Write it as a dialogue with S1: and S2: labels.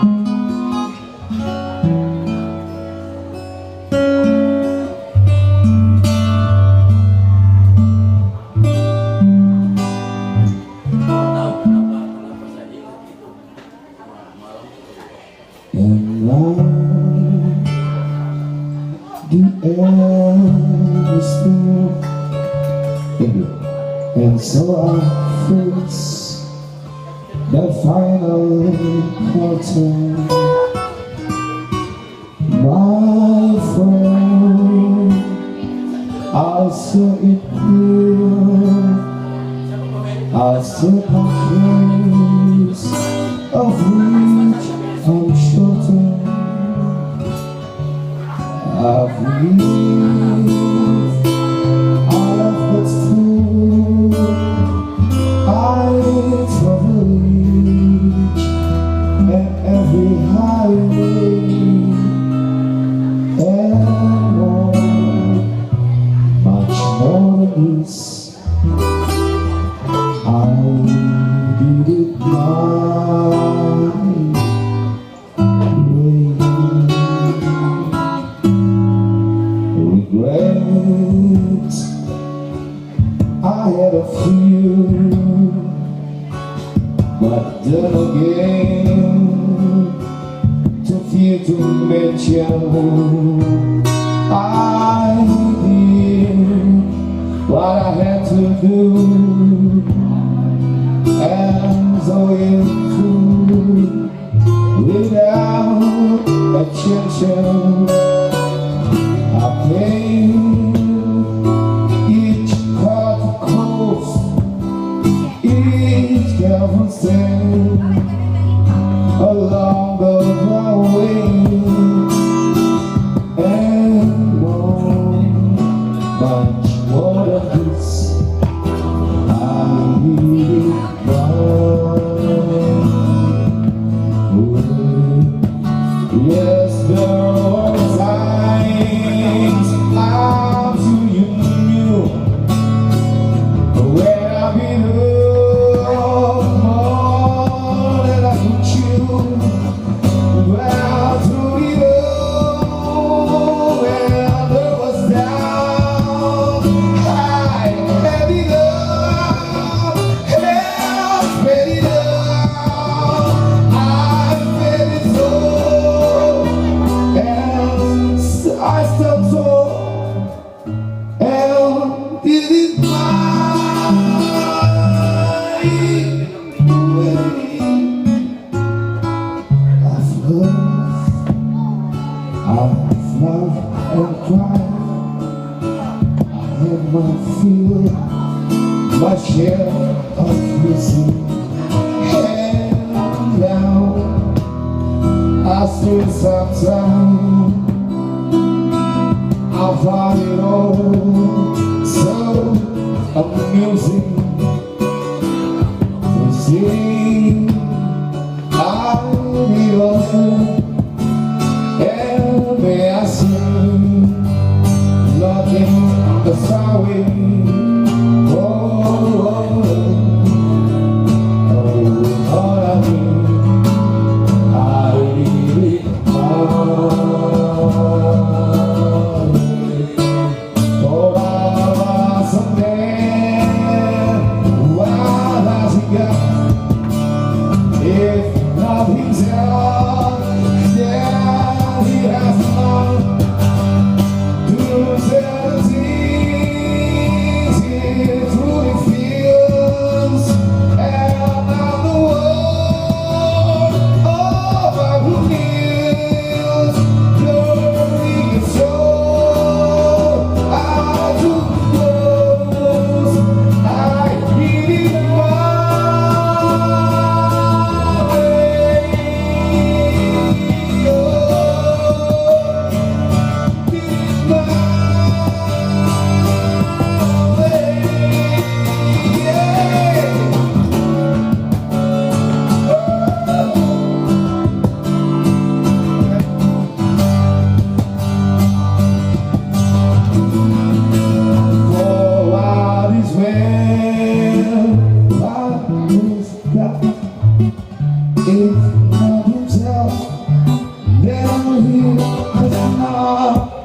S1: And now the air is full, and so I face the final quarter. My friend, I saw it clear. I saw a place of which I'm shorter. I've lived, I've got food, I travel each and every highway and more, much more than this. I did it my way. Regret, I had a few, but then again, too few to mention. I did what I had to do, and so it's true, without exception. I paid each cut cost, each careful step along the way, and more, much more than this. I need it yes, there are times I'm too young, when I've been up more than I could chew. Well, through it all, when there was down, I had it up, held it up, I felt it so, and I still so, and it is my way. I've loved and cried. I had my fill, my share of missing, and now I still sometimes I find it all so amusing to see I need all. And may I sing, nothing but sorry. Oh, oh, oh, all I mean, I really oh, I was a man, while I was young. tell that I'm here 'cause I'm not